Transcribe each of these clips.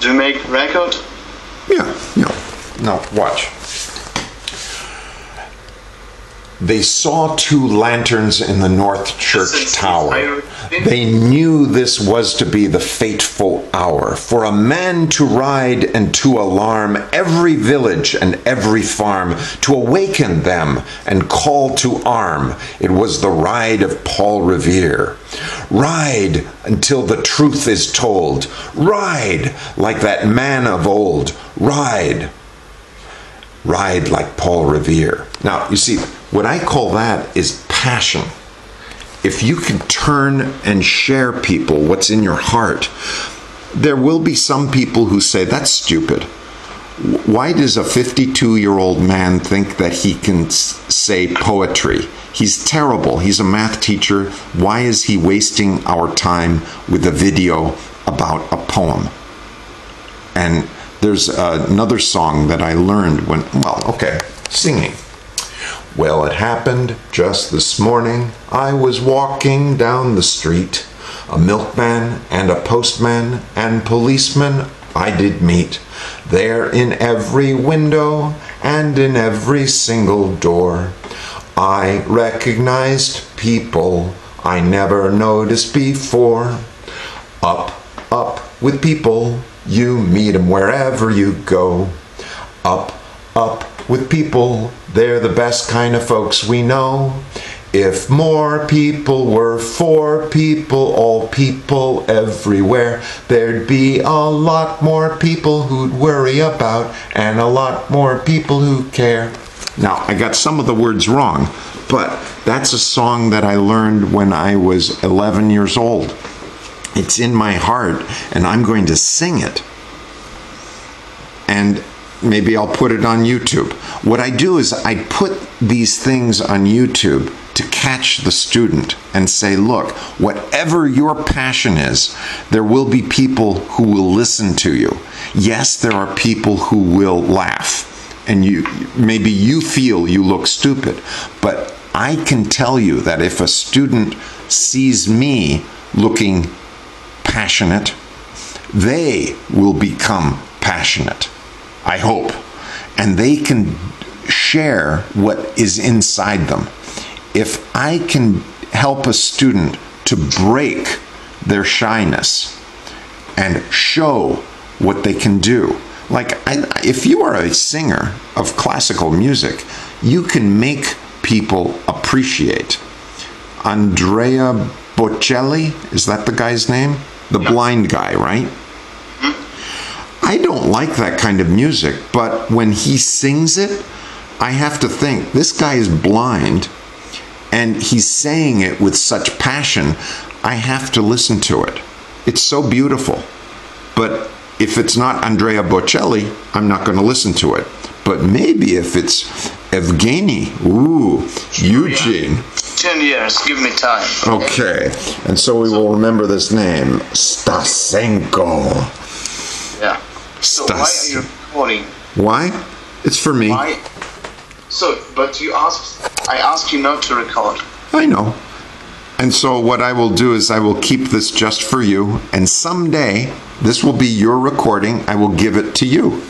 Do you make record? Yeah, yeah. Now, watch. They saw two lanterns in the north church tower. They knew this was to be the fateful hour, for a man to ride and to alarm every village and every farm, to awaken them and call to arm. It was the ride of Paul Revere. Ride until the truth is told. Ride like that man of old. Ride. Ride like Paul Revere. Now, you see, what I call that is passion. If you can turn and share people what's in your heart, there will be some people who say, that's stupid. Why does a 52-year-old man think that he can say poetry? He's terrible. He's a math teacher. Why is he wasting our time with a video about a poem? And there's another song that I learned when, well, okay, singing. Well, it happened just this morning. I was walking down the street. A milkman and a postman and policeman I did meet. There in every window and in every single door. I recognized people I never noticed before. Up with people. You meet 'em wherever you go. Up with people, they're the best kind of folks we know. If more people were for people, all people everywhere, there'd be a lot more people who'd worry about and a lot more people who care. Now, I got some of the words wrong, but that's a song that I learned when I was 11 years old. It's in my heart, and I'm going to sing it. And maybe I'll put it on YouTube. What I do is I put these things on YouTube to catch the student and say, look, whatever your passion is, there will be people who will listen to you. Yes, there are people who will laugh. And maybe you feel you look stupid. But I can tell you that if a student sees me looking passionate, they will become passionate. I hope. And they can share what is inside them. If I can help a student to break their shyness and show what they can do, like if you are a singer of classical music, you can make people appreciate. Andrea Bocelli, is that the guy's name? The blind guy, right? I don't like that kind of music, but when he sings it, I have to think, this guy is blind, and he's saying it with such passion, I have to listen to it. It's so beautiful. But if it's not Andrea Bocelli, I'm not going to listen to it. But maybe if it's EsVkGyEpNeY, ooh, Eugene. 10 years, give me time. Okay, and so we will remember this name, Stasenko. Yeah. So why are you recording? Why? It's for me. Why? So, but I asked you not to record. I know. And so what I will do is I will keep this just for you, and someday this will be your recording. I will give it to you.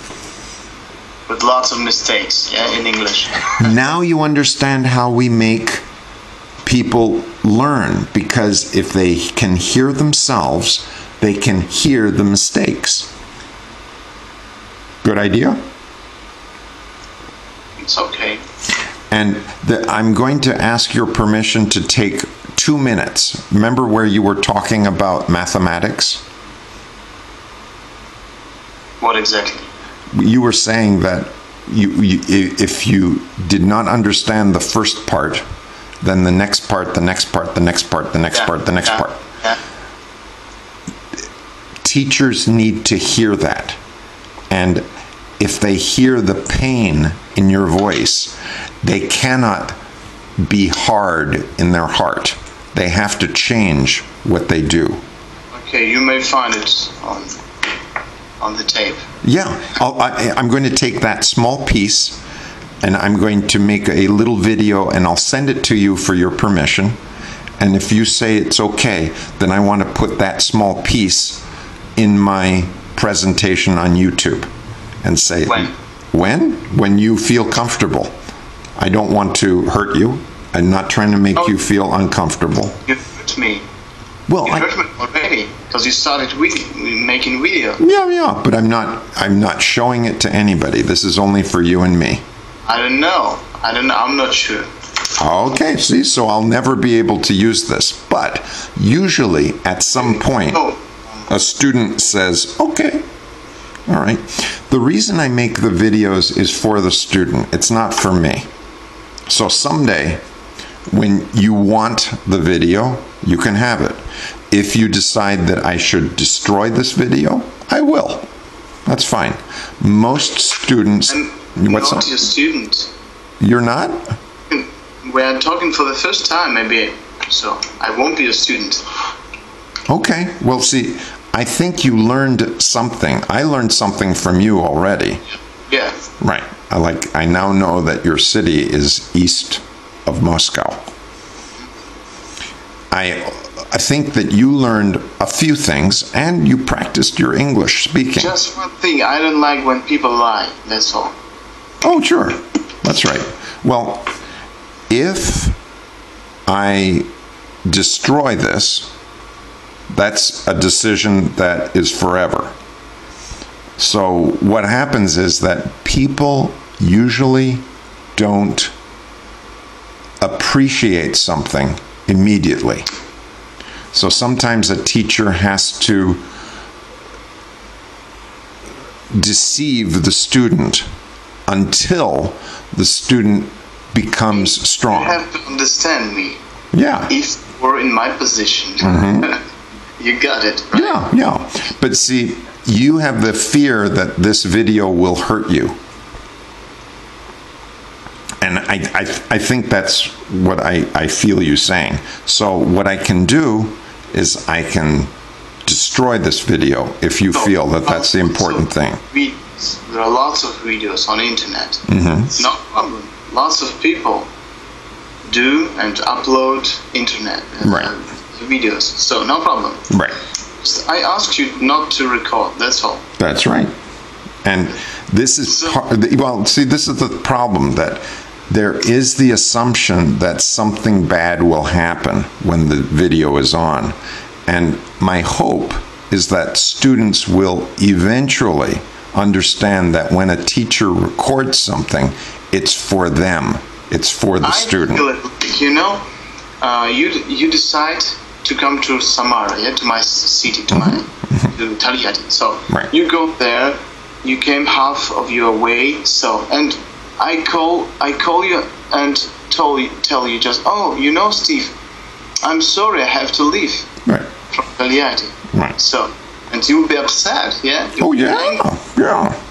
With lots of mistakes, yeah, in English. Now you understand how we make people learn, because if they can hear themselves, they can hear the mistakes. Good idea? It's okay. And I'm going to ask your permission to take 2 minutes. Remember where you were talking about mathematics? What exactly? You were saying that if you did not understand the first part, then the next part, the next part, the next part, the next part, the next part. Yeah. Teachers need to hear that. And if they hear the pain in your voice, they cannot be hard in their heart. They have to change what they do. Okay, you may find it on the tape. Yeah, I'm going to take that small piece and I'm going to make a little video and I'll send it to you for your permission. And if you say it's okay, then I want to put that small piece in my presentation on YouTube and say, when? When you feel comfortable. I don't want to hurt you. I'm not trying to make you feel uncomfortable. You hurt me. Well, you hurt me already because you started making video. Yeah, but I'm not showing it to anybody. This is only for you and me. I don't know. I'm not sure. Okay, see, so I'll never be able to use this. But usually at some point, a student says, okay, all right. The reason I make the videos is for the student. It's not for me. So someday, when you want the video, you can have it. If you decide that I should destroy this video, I will. That's fine. Most students... I'm not your student. You're not? We're talking for the first time, maybe, so I won't be a student. Okay. Well, see, I think you learned something. I learned something from you already. Yeah. Right. I now know that your city is east of Moscow. I think that you learned a few things and you practiced your English speaking. Just one thing, I don't like when people lie, that's all. Oh, sure. That's right. Well, if I destroy this, that's a decision that is forever. So what happens is that people usually don't appreciate something immediately. So sometimes a teacher has to deceive the student until the student becomes strong. You have to understand me. Yeah. If you were in my position, you got it, right? Yeah. But see, you have the fear that this video will hurt you. And I think that's what I feel you saying. So what I can do is I can destroy this video if you feel that that's the important thing. There are lots of videos on the internet. No problem. Lots of people do and upload internet videos. So no problem. Right. I asked you not to record. That's all. That's right. And this is well, see, this is the problem, that there is the assumption that something bad will happen when the video is on. And my hope is that students will eventually understand that when a teacher records something, it's for them. It's for the student. You know, you decide to come to Samara, to my city, to Taliati. So you go there, you came half of your way, so, and I call you and tell you just, oh, you know, Steve, I'm sorry, I have to leave from Taliati. Right. So, and you will be upset, yeah? Oh, yeah,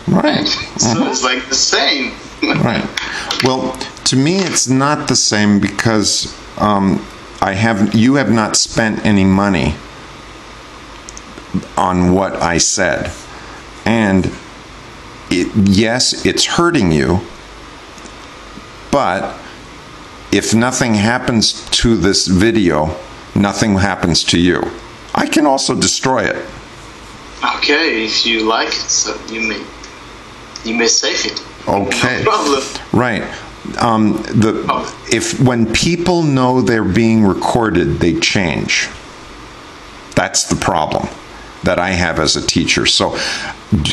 right. So it's like the same. Right. Well, to me, it's not the same because you have not spent any money on what I said. And yes, it's hurting you, but if nothing happens to this video, nothing happens to you. I can also destroy it. Okay, if you like it, so you may save it. Okay. No problem. Right. When people know they're being recorded, they change. That's the problem that I have as a teacher. So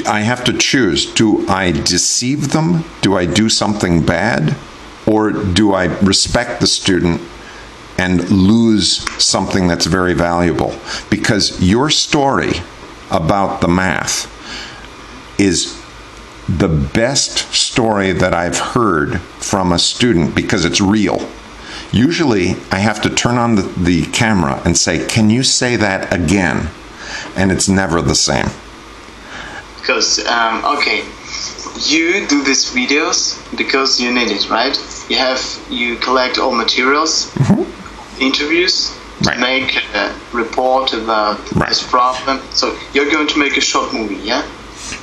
I have to choose. Do I deceive them? Do I do something bad? Or do I respect the student and lose something that's very valuable? Because your story about the math is the best story that I've heard from a student because it's real. Usually I have to turn on the camera and say, can you say that again? And it's never the same. Because, okay, you do these videos because you need it, right? You collect all materials, interviews, to make a report about this problem. So you're going to make a short movie, yeah?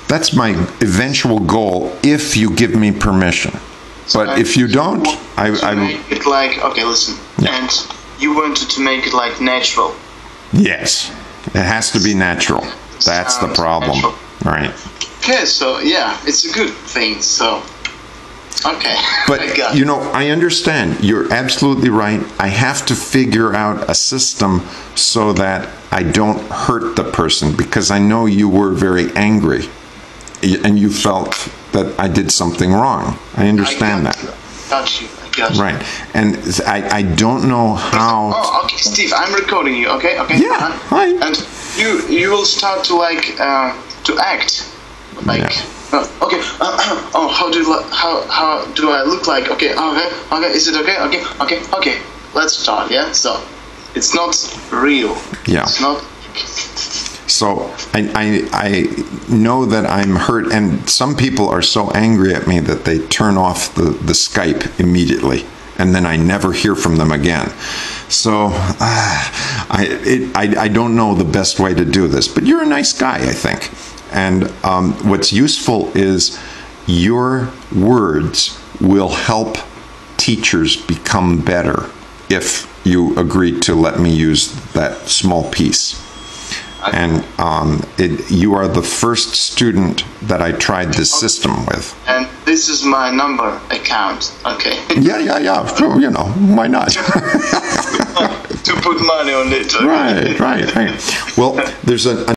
That's my eventual goal if you give me permission. So but if you don't, I make it like, okay, listen, and you wanted to make it like natural. Yes, it has to be natural. That's the problem. Right. Okay, so yeah, it's a good thing. So, okay. But, you know, I understand. You're absolutely right. I have to figure out a system so that I don't hurt the person, because I know you were very angry and you felt that I did something wrong. I understand that. Got you. Right. And I don't know how... Oh, okay, Steve, I'm recording you, okay? Okay. Yeah, hi. And you will start to, like, to act. Like... Yeah. Okay. Oh, how do I look like? Okay. Okay. Is it okay? Okay. Let's start. Yeah. So, it's not real. Yeah. It's not. So I know that I'm hurt, and some people are so angry at me that they turn off the Skype immediately, and then I never hear from them again. So I don't know the best way to do this, but you're a nice guy, I think. And what's useful is your words will help teachers become better if you agree to let me use that small piece. And you are the first student that I tried this system with. And this is my number account, okay? Yeah. Sure, you know, why not? To put money on it. Okay? Right. Well, there's a